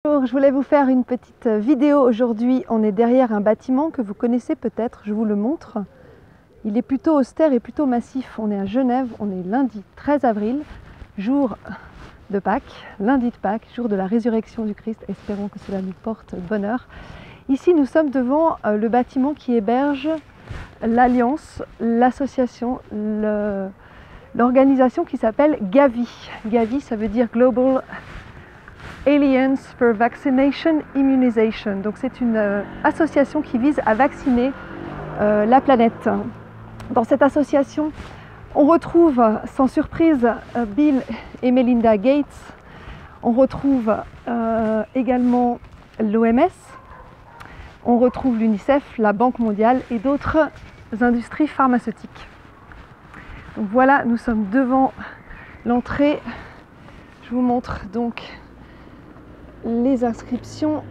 Bonjour, je voulais vous faire une petite vidéo aujourd'hui. On est derrière un bâtiment que vous connaissez peut-être, je vous le montre. Il est plutôt austère et plutôt massif. On est à Genève, on est lundi 13 avril, jour de Pâques, lundi de Pâques, jour de la résurrection du Christ. Espérons que cela nous porte bonheur. Ici, nous sommes devant le bâtiment qui héberge l'Alliance, l'association, l'organisation qui s'appelle Gavi. Gavi, ça veut dire Global Alliance for Vaccination Immunization. Donc c'est une association qui vise à vacciner la planète. Dans cette association, on retrouve sans surprise Bill et Melinda Gates. On retrouve également l'OMS. On retrouve l'UNICEF, la Banque mondiale et d'autres industries pharmaceutiques. Donc voilà, nous sommes devant l'entrée. Je vous montre donc les inscriptions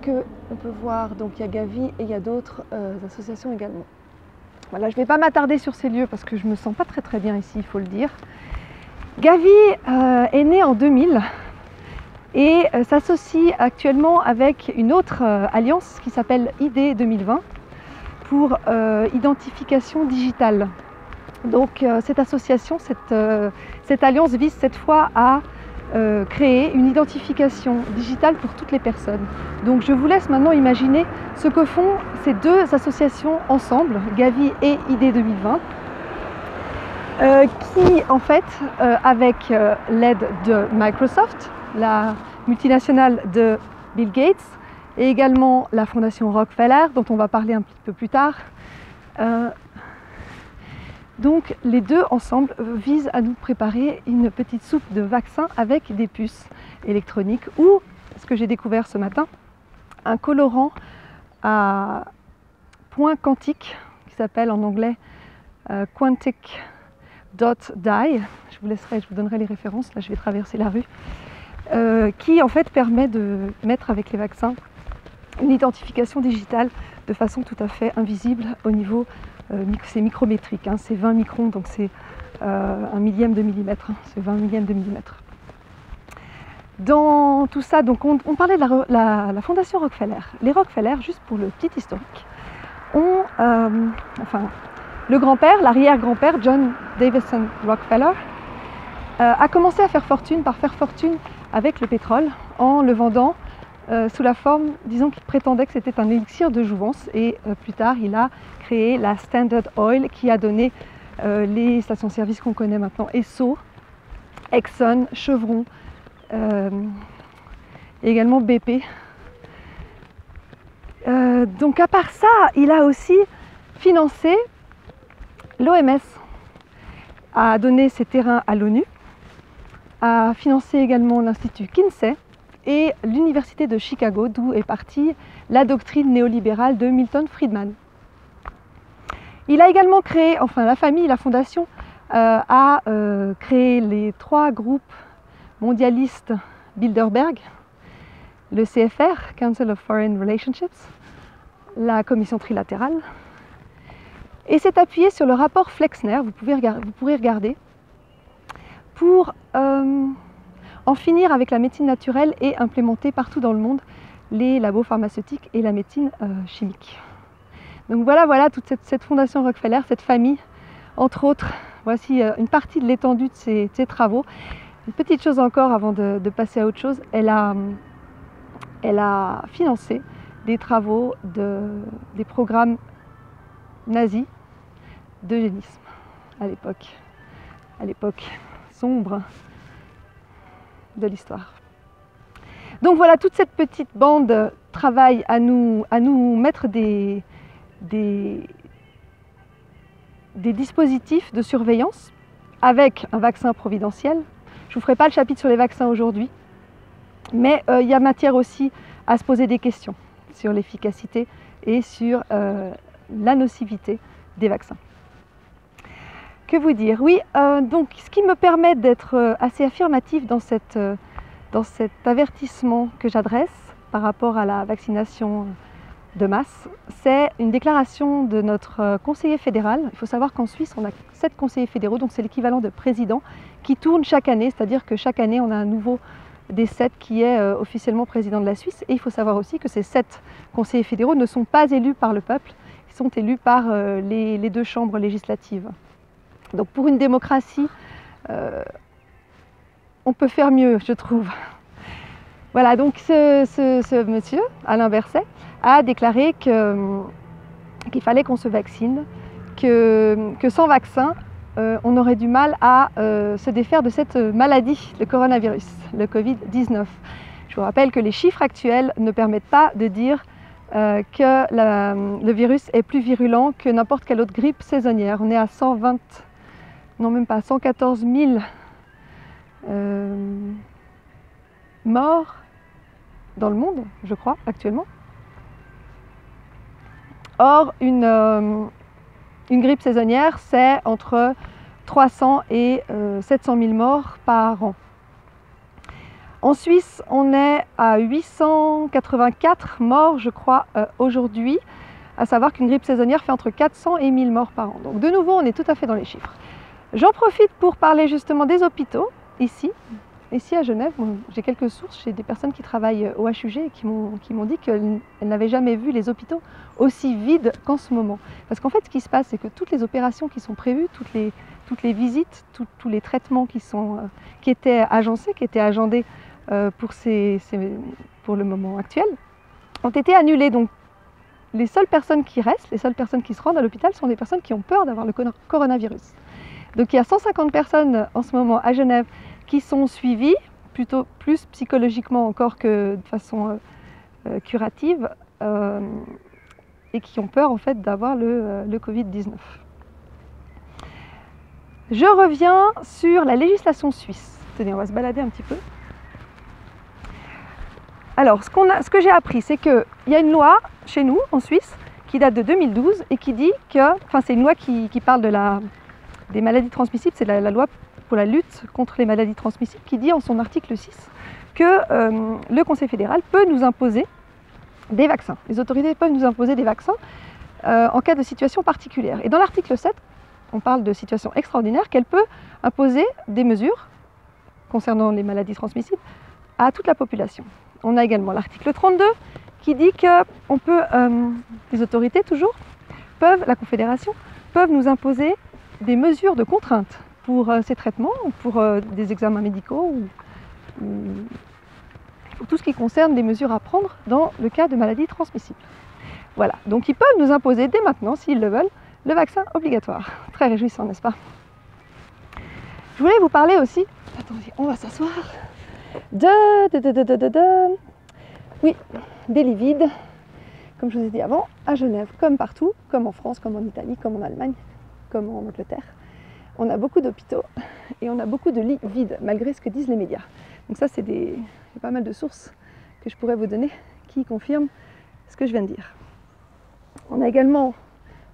que on peut voir. Donc il y a Gavi et il y a d'autres associations également. Voilà, je ne vais pas m'attarder sur ces lieux parce que je ne me sens pas très bien ici, il faut le dire. Gavi est né en 2000 et s'associe actuellement avec une autre alliance qui s'appelle ID 2020 pour identification digitale. Donc cette association, cette alliance vise cette fois à créer une identification digitale pour toutes les personnes. Donc je vous laisse maintenant imaginer ce que font ces deux associations ensemble, Gavi et ID 2020, qui en fait, avec l'aide de Microsoft, la multinationale de Bill Gates, et également la fondation Rockefeller, dont on va parler un petit peu plus tard, donc les deux ensemble visent à nous préparer une petite soupe de vaccin avec des puces électroniques ou, ce que j'ai découvert ce matin, un colorant à point quantique qui s'appelle en anglais Quantic Dot Dye. Je vous donnerai les références, là je vais traverser la rue, qui en fait permet de mettre avec les vaccins une identification digitale de façon tout à fait invisible au niveau c'est micrométrique, hein, c'est 20 microns, donc c'est un millième de millimètre, c'est 20 millièmes de millimètre. Dans tout ça, donc on parlait de la fondation Rockefeller. Les Rockefeller, juste pour le petit historique, le grand-père, l'arrière-grand-père, John Davison Rockefeller, a commencé à faire fortune avec le pétrole en le vendant sous la forme, disons qu'il prétendait que c'était un élixir de jouvence, et plus tard il a créé la Standard Oil qui a donné les stations-service qu'on connaît maintenant, Esso, Exxon, Chevron, et également BP. Donc à part ça, il a aussi financé l'OMS, a donné ses terrains à l'ONU, a financé également l'Institut Kinsey et l'Université de Chicago, d'où est partie la doctrine néolibérale de Milton Friedman. Il a également créé, la fondation a créé les 3 groupes mondialistes Bilderberg, le CFR, Council of Foreign Relationships, la Commission trilatérale, et s'est appuyé sur le rapport Flexner, vous pourrez regarder, pour en finir avec la médecine naturelle et implémenter partout dans le monde les labos pharmaceutiques et la médecine chimique. Donc voilà toute cette fondation Rockefeller, cette famille, entre autres. Voici une partie de l'étendue de ses travaux. Une petite chose encore avant de passer à autre chose, elle a financé des travaux des programmes nazis d'eugénisme à l'époque sombre de l'histoire. Donc voilà, toute cette petite bande travaille à nous mettre des dispositifs de surveillance avec un vaccin providentiel. Je ne vous ferai pas le chapitre sur les vaccins aujourd'hui, mais il y a matière aussi à se poser des questions sur l'efficacité et sur la nocivité des vaccins. Que vous dire? Oui, donc ce qui me permet d'être assez affirmatif dans cet avertissement que j'adresse par rapport à la vaccination de masse, c'est une déclaration de notre conseiller fédéral. Il faut savoir qu'en Suisse, on a 7 conseillers fédéraux, donc c'est l'équivalent de président, qui tournent chaque année, c'est-à-dire que chaque année, on a un nouveau des 7 qui est officiellement président de la Suisse. Et il faut savoir aussi que ces 7 conseillers fédéraux ne sont pas élus par le peuple, ils sont élus par les 2 chambres législatives. Donc pour une démocratie, on peut faire mieux, je trouve. Voilà, donc ce monsieur, Alain Berset, a déclaré qu'il fallait qu'on se vaccine, que sans vaccin, on aurait du mal à se défaire de cette maladie, le coronavirus, le Covid-19. Je vous rappelle que les chiffres actuels ne permettent pas de dire que le virus est plus virulent que n'importe quelle autre grippe saisonnière. On est à 120, non même pas, 114 000 morts dans le monde, je crois, actuellement. Or, une grippe saisonnière, c'est entre 300 et 700 000 morts par an. En Suisse, on est à 884 morts, je crois, aujourd'hui, à savoir qu'une grippe saisonnière fait entre 400 et 1000 morts par an. Donc de nouveau, on est tout à fait dans les chiffres. J'en profite pour parler justement des hôpitaux, ici à Genève. J'ai quelques sources, j'ai des personnes qui travaillent au HUG et qui m'ont dit qu'elles n'avaient jamais vu les hôpitaux aussi vides qu'en ce moment. Parce qu'en fait, ce qui se passe, c'est que toutes les opérations qui sont prévues, toutes les visites, tous les traitements qui étaient agencés, qui étaient agendés pour le moment actuel, ont été annulés. Donc les seules personnes qui restent, les seules personnes qui se rendent à l'hôpital sont des personnes qui ont peur d'avoir le coronavirus. Donc il y a 150 personnes en ce moment à Genève qui sont suivies, plutôt plus psychologiquement encore que de façon curative, et qui ont peur en fait d'avoir le Covid-19. Je reviens sur la législation suisse. Tenez, on va se balader un petit peu. Alors, ce que j'ai appris, c'est qu'il y a une loi chez nous, en Suisse, qui date de 2012 et qui dit que, enfin c'est une loi qui parle des maladies transmissibles, c'est la loi pour la lutte contre les maladies transmissibles, qui dit en son article 6 que le Conseil fédéral peut nous imposer des vaccins. Les autorités peuvent nous imposer des vaccins en cas de situation particulière. Et dans l'article 7, on parle de situation extraordinaire, qu'elle peut imposer des mesures concernant les maladies transmissibles à toute la population. On a également l'article 32 qui dit que les autorités toujours la Confédération peuvent nous imposer des mesures de contrainte pour ces traitements, pour des examens médicaux ou pour tout ce qui concerne des mesures à prendre dans le cas de maladies transmissibles. Voilà, donc ils peuvent nous imposer dès maintenant, s'ils le veulent, le vaccin obligatoire. Très réjouissant, n'est-ce pas? Je voulais vous parler aussi, attendez, on va s'asseoir, oui, des lits vides, comme je vous ai dit avant, à Genève, comme partout, comme en France, comme en Italie, comme en Allemagne, comme en Angleterre. On a beaucoup d'hôpitaux et on a beaucoup de lits vides, malgré ce que disent les médias. Donc ça, il y a pas mal de sources que je pourrais vous donner qui confirment ce que je viens de dire. On a également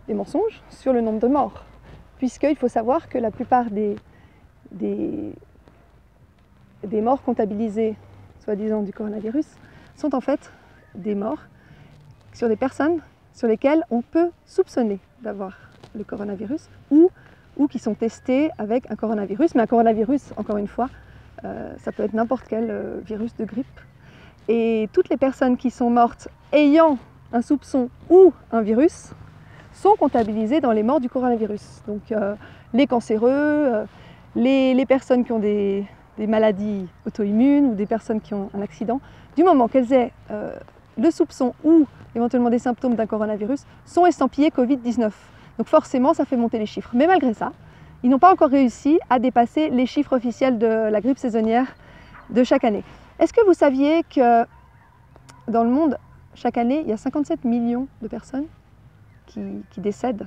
des mensonges sur le nombre de morts, puisqu'il faut savoir que la plupart des morts comptabilisées, soi-disant du coronavirus, sont en fait des morts sur des personnes sur lesquelles on peut soupçonner d'avoir le coronavirus ou qui sont testées avec un coronavirus. Mais un coronavirus, encore une fois, ça peut être n'importe quel virus de grippe. Et toutes les personnes qui sont mortes ayant un soupçon ou un virus sont comptabilisées dans les morts du coronavirus. Donc les cancéreux, les personnes qui ont des maladies auto-immunes ou des personnes qui ont un accident, du moment qu'elles aient le soupçon ou éventuellement des symptômes d'un coronavirus, sont estampillées Covid-19. Donc forcément, ça fait monter les chiffres. Mais malgré ça, ils n'ont pas encore réussi à dépasser les chiffres officiels de la grippe saisonnière de chaque année. Est-ce que vous saviez que dans le monde, chaque année, il y a 57 millions de personnes qui décèdent?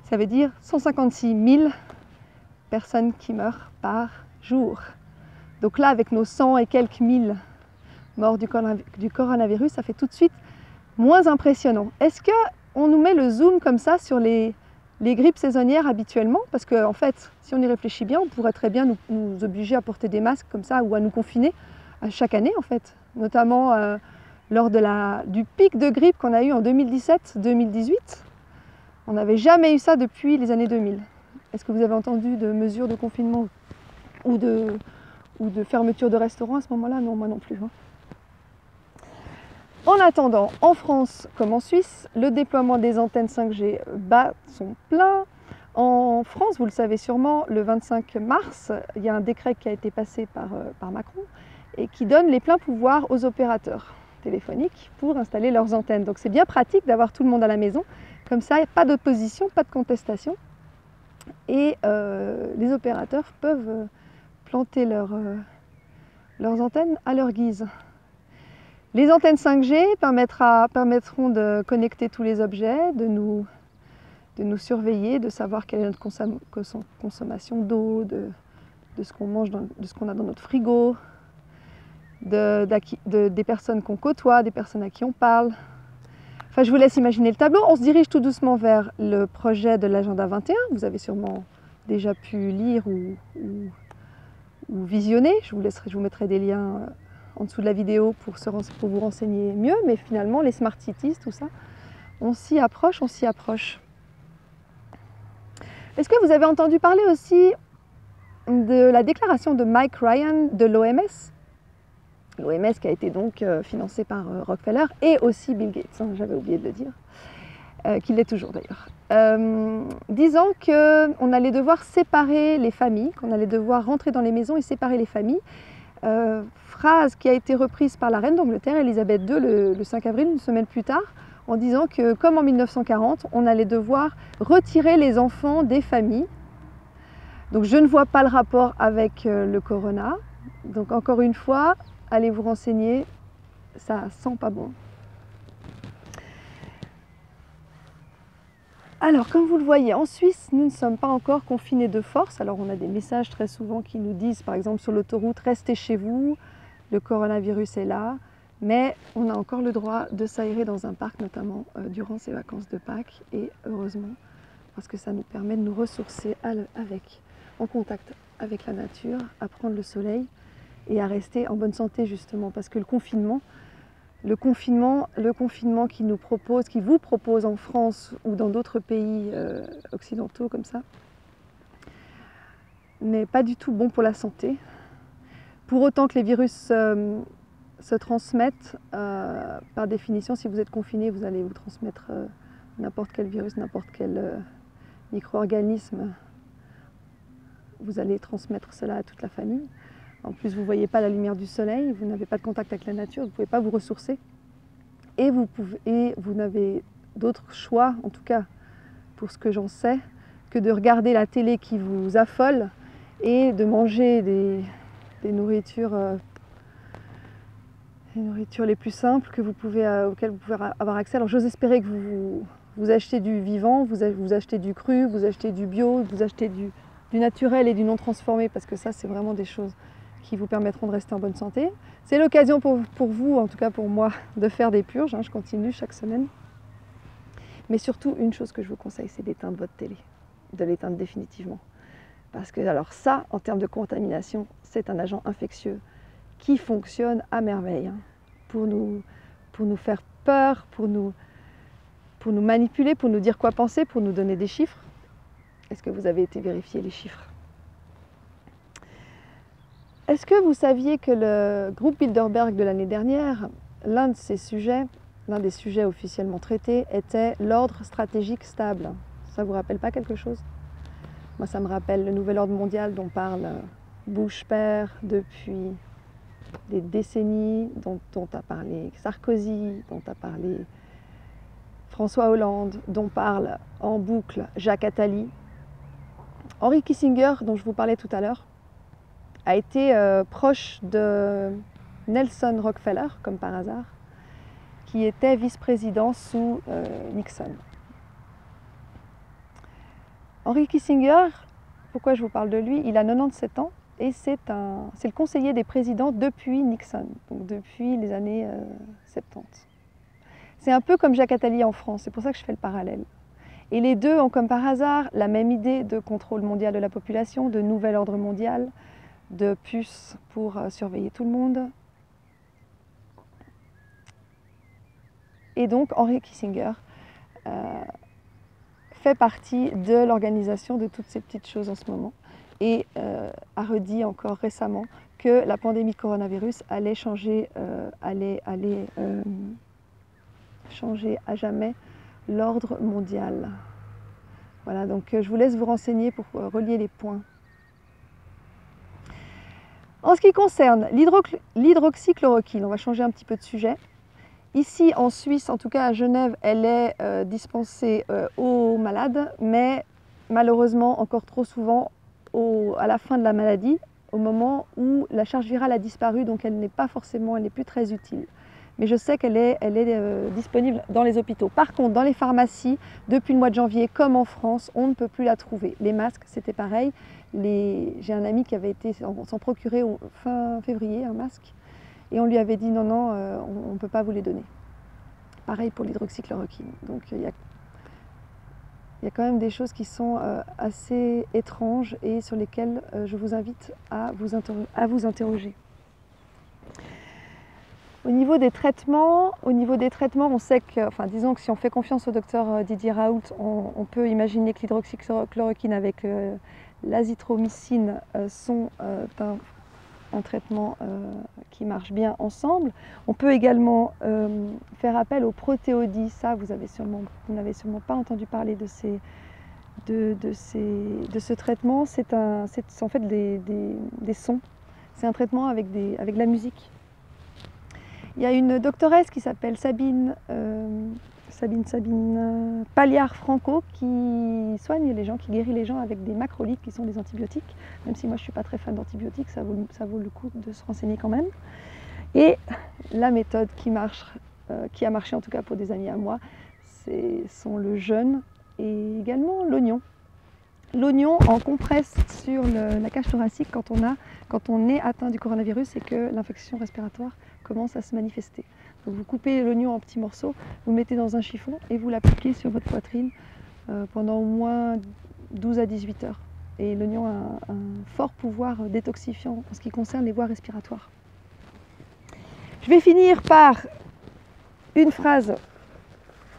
Ça veut dire 156 000 personnes qui meurent par jour. Donc là, avec nos 100 et quelques mille morts du coronavirus, ça fait tout de suite moins impressionnant. Est-ce qu'on nous met le zoom comme ça sur les grippes saisonnières habituellement? Parce qu'en fait, si on y réfléchit bien, on pourrait très bien nous obliger à porter des masques comme ça ou à nous confiner chaque année en fait. Notamment lors du pic de grippe qu'on a eu en 2017-2018. On n'avait jamais eu ça depuis les années 2000. Est-ce que vous avez entendu de mesures de confinement ou ou de fermeture de restaurants à ce moment-là. Non, moi non plus. Hein. En attendant, en France comme en Suisse, le déploiement des antennes 5G bat son plein. En France, vous le savez sûrement, le 25 mars, il y a un décret qui a été passé par Macron et qui donne les pleins pouvoirs aux opérateurs téléphoniques pour installer leurs antennes. Donc c'est bien pratique d'avoir tout le monde à la maison. Comme ça, il n'y a pas d'opposition, pas de contestation. Et les opérateurs peuvent planter leurs antennes à leur guise. Les antennes 5G permettront de connecter tous les objets, de nous surveiller, de savoir quelle est notre consommation d'eau, de ce qu'on mange, de ce qu'on a dans notre frigo, des personnes qu'on côtoie, des personnes à qui on parle. Enfin, je vous laisse imaginer le tableau. On se dirige tout doucement vers le projet de l'agenda 21. Vous avez sûrement déjà pu lire ou visionner. Je vous mettrai des liens en dessous de la vidéo pour vous renseigner mieux. Mais finalement, les smart cities, tout ça, on s'y approche, on s'y approche. Est-ce que vous avez entendu parler aussi de la déclaration de Mike Ryan de l'OMS? L'OMS qui a été donc financée par Rockefeller et aussi Bill Gates, hein, j'avais oublié de le dire, qu'il l'est toujours d'ailleurs, disant qu'on allait devoir séparer les familles, qu'on allait devoir rentrer dans les maisons et séparer les familles. Phrase qui a été reprise par la reine d'Angleterre, Elisabeth II, le 5 avril, une semaine plus tard, en disant que, comme en 1940, on allait devoir retirer les enfants des familles. Donc je ne vois pas le rapport avec le corona. Donc encore une fois, allez vous renseigner, ça sent pas bon. Alors, comme vous le voyez, en Suisse, nous ne sommes pas encore confinés de force. Alors, on a des messages très souvent qui nous disent, par exemple, sur l'autoroute, restez chez vous, le coronavirus est là. Mais on a encore le droit de s'aérer dans un parc, notamment durant ces vacances de Pâques. Et heureusement, parce que ça nous permet de nous ressourcer en contact avec la nature, à prendre le soleil et à rester en bonne santé, justement. Parce que le confinement qui vous propose en France ou dans d'autres pays occidentaux comme ça, n'est pas du tout bon pour la santé. Pour autant que les virus se transmettent, par définition, si vous êtes confiné, vous allez vous transmettre n'importe quel virus, n'importe quel micro-organisme. Vous allez transmettre cela à toute la famille. En plus, vous ne voyez pas la lumière du soleil, vous n'avez pas de contact avec la nature, vous ne pouvez pas vous ressourcer. Et vous n'avez d'autre choix, en tout cas pour ce que j'en sais, que de regarder la télé qui vous affole et de manger des nourritures les plus simples auxquelles vous pouvez avoir accès. Alors j'ose espérer que vous achetez du vivant, vous achetez du cru, vous achetez du bio, vous achetez du naturel et du non transformé, parce que ça c'est vraiment des choses qui vous permettront de rester en bonne santé. C'est l'occasion pour vous, en tout cas pour moi, de faire des purges, hein, je continue chaque semaine. Mais surtout, une chose que je vous conseille, c'est d'éteindre votre télé, de l'éteindre définitivement. Parce que alors ça, en termes de contamination, c'est un agent infectieux qui fonctionne à merveille, hein, pour nous faire peur, pour nous manipuler, pour nous dire quoi penser, pour nous donner des chiffres. Est-ce que vous avez été vérifier les chiffres? Est-ce que vous saviez que le groupe Bilderberg de l'année dernière, l'un des sujets officiellement traités était l'ordre stratégique stable? Ça ne vous rappelle pas quelque chose? Moi, ça me rappelle le nouvel ordre mondial dont parle Bush père depuis des décennies, dont a parlé Sarkozy, dont a parlé François Hollande, dont parle en boucle Jacques Attali. Henry Kissinger, dont je vous parlais tout à l'heure, a été proche de Nelson Rockefeller, comme par hasard, qui était vice-président sous Nixon. Henry Kissinger, pourquoi je vous parle de lui? Il a 97 ans et c'est le conseiller des présidents depuis Nixon, donc depuis les années 70. C'est un peu comme Jacques Attali en France, c'est pour ça que je fais le parallèle. Et les deux ont comme par hasard la même idée de contrôle mondial de la population, de nouvel ordre mondial, de puces pour surveiller tout le monde. Et donc Henry Kissinger fait partie de l'organisation de toutes ces petites choses en ce moment. et a redit encore récemment que la pandémie de coronavirus allait changer, changer à jamais l'ordre mondial. Voilà, donc je vous laisse vous renseigner pour relier les points. En ce qui concerne l'hydroxychloroquine, on va changer un petit peu de sujet. Ici en Suisse, en tout cas à Genève, elle est dispensée aux malades, mais malheureusement encore trop souvent à la fin de la maladie, au moment où la charge virale a disparu, donc elle n'est plus très utile. Mais je sais qu'elle est disponible dans les hôpitaux. Par contre, dans les pharmacies, depuis le mois de janvier, comme en France, on ne peut plus la trouver. Les masques, c'était pareil. J'ai un ami qui avait été s'en procurer fin février un masque, et on lui avait dit non, on ne peut pas vous les donner. Pareil pour l'hydroxychloroquine. Donc il y a quand même des choses qui sont assez étranges et sur lesquelles je vous invite à vous interroger. Au niveau des traitements, on sait que, enfin disons que si on fait confiance au docteur Didier Raoult, on peut imaginer que l'hydroxychloroquine avec l'azithromycine sont un traitement qui marche bien ensemble. On peut également faire appel aux protéodies. Ça, vous n'avez sûrement pas entendu parler de ce traitement. C'est en fait des sons. C'est un traitement avec de la musique. Il y a une doctoresse qui s'appelle Sabine Pagliar-Franco qui soigne les gens, qui guérit les gens avec des macrolides qui sont des antibiotiques. Même si moi je ne suis pas très fan d'antibiotiques, ça vaut le coup de se renseigner quand même. Et la méthode qui a marché en tout cas pour des amis à moi, sont le jeûne et également l'oignon. L'oignon en compresse sur la cage thoracique quand on est atteint du coronavirus et que l'infection respiratoire commence à se manifester. Donc vous coupez l'oignon en petits morceaux, vous le mettez dans un chiffon et vous l'appliquez sur votre poitrine pendant au moins 12 à 18 heures. Et l'oignon a un fort pouvoir détoxifiant en ce qui concerne les voies respiratoires. Je vais finir par une phrase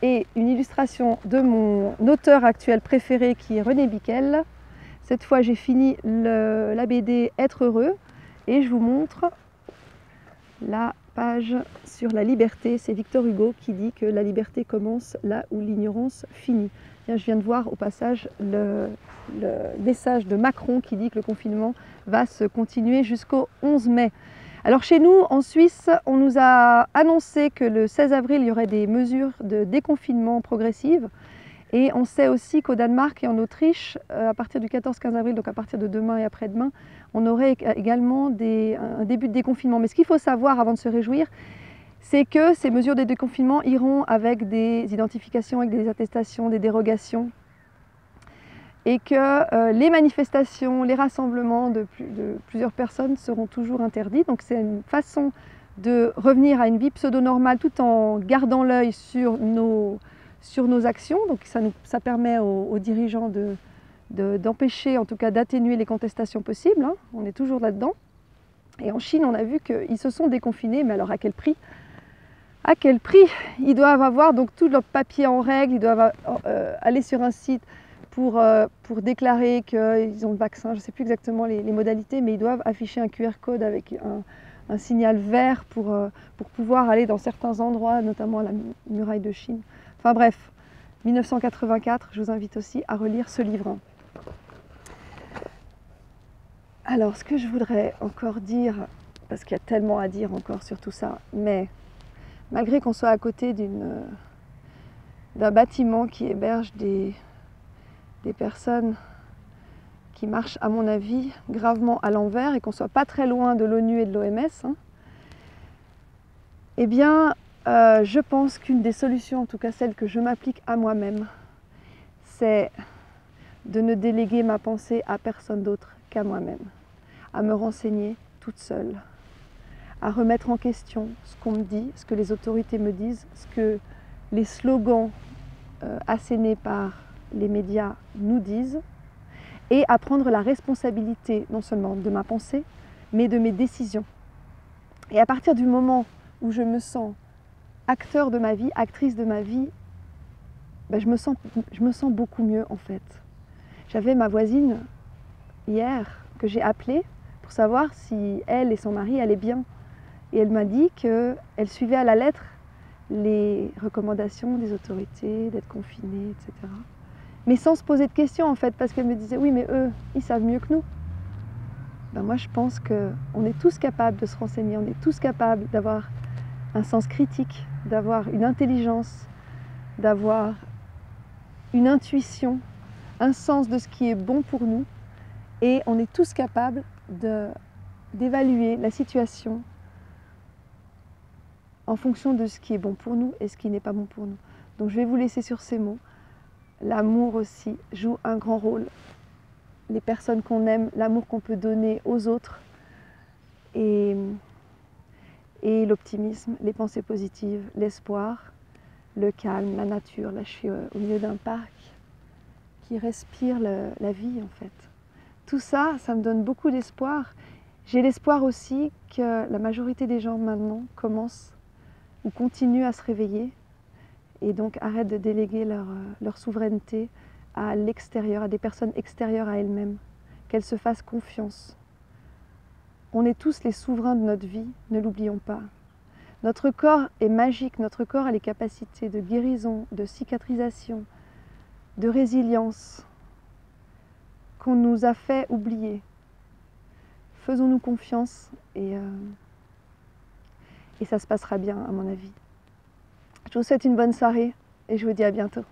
et une illustration de mon auteur actuel préféré qui est René Bickel. Cette fois j'ai fini la BD Être heureux et je vous montre la page sur la liberté. C'est Victor Hugo qui dit que la liberté commence là où l'ignorance finit. Bien, je viens de voir au passage le message de Macron qui dit que le confinement va se continuer jusqu'au 11 mai. Alors chez nous, en Suisse, on nous a annoncé que le 16 avril, il y aurait des mesures de déconfinement progressives. Et on sait aussi qu'au Danemark et en Autriche, à partir du 14-15 avril, donc à partir de demain et après-demain, on aurait également un début de déconfinement. Mais ce qu'il faut savoir avant de se réjouir, c'est que ces mesures de déconfinement iront avec des identifications, avec des attestations, des dérogations. Et que les manifestations, les rassemblements de plusieurs personnes seront toujours interdits. Donc c'est une façon de revenir à une vie pseudo-normale tout en gardant l'œil sur nos actions. Donc ça permet aux dirigeants d'empêcher, en tout cas d'atténuer les contestations possibles. Hein. On est toujours là-dedans. Et en Chine, on a vu qu'ils se sont déconfinés, mais alors à quel prix ? À quel prix ? Ils doivent avoir donc tout leur papier en règle, ils doivent aller sur un site pour déclarer qu'ils ont le vaccin. Je ne sais plus exactement les modalités, mais ils doivent afficher un QR code avec un signal vert pour pouvoir aller dans certains endroits, notamment à la muraille de Chine. Enfin bref, 1984, je vous invite aussi à relire ce livre. Alors, ce que je voudrais encore dire, parce qu'il y a tellement à dire encore sur tout ça, mais malgré qu'on soit à côté d'un bâtiment qui héberge des personnes qui marchent, à mon avis, gravement à l'envers et qu'on ne soit pas très loin de l'ONU et de l'OMS, hein, eh bien, je pense qu'une des solutions, en tout cas celle que je m'applique à moi-même, c'est de ne déléguer ma pensée à personne d'autre qu'à moi-même, à me renseigner toute seule, à remettre en question ce qu'on me dit, ce que les autorités me disent, ce que les slogans assénés par les médias nous disent, et à prendre la responsabilité non seulement de ma pensée, mais de mes décisions. Et à partir du moment où je me sens acteur de ma vie, actrice de ma vie, ben je me sens beaucoup mieux en fait. J'avais ma voisine hier que j'ai appelée pour savoir si elle et son mari allaient bien. Et elle m'a dit qu'elle suivait à la lettre les recommandations des autorités, d'être confinée, etc. Mais sans se poser de questions en fait, parce qu'elle me disait oui mais eux, ils savent mieux que nous. Ben moi je pense qu'on est tous capables de se renseigner, on est tous capables d'avoir un sens critique, d'avoir une intelligence, d'avoir une intuition, un sens de ce qui est bon pour nous. Et on est tous capables d'évaluer la situation en fonction de ce qui est bon pour nous et ce qui n'est pas bon pour nous. Donc je vais vous laisser sur ces mots. L'amour aussi joue un grand rôle. Les personnes qu'on aime, l'amour qu'on peut donner aux autres et l'optimisme, les pensées positives, l'espoir, le calme, la nature. Là je suis au milieu d'un parc qui respire la vie en fait. Tout ça, ça me donne beaucoup d'espoir. J'ai l'espoir aussi que la majorité des gens maintenant commencent ou continuent à se réveiller et donc arrêtent de déléguer leur souveraineté à l'extérieur, à des personnes extérieures à elles-mêmes, qu'elles se fassent confiance. On est tous les souverains de notre vie, ne l'oublions pas. Notre corps est magique, notre corps a les capacités de guérison, de cicatrisation, de résilience qu'on nous a fait oublier. Faisons-nous confiance et ça se passera bien à mon avis. Je vous souhaite une bonne soirée et je vous dis à bientôt.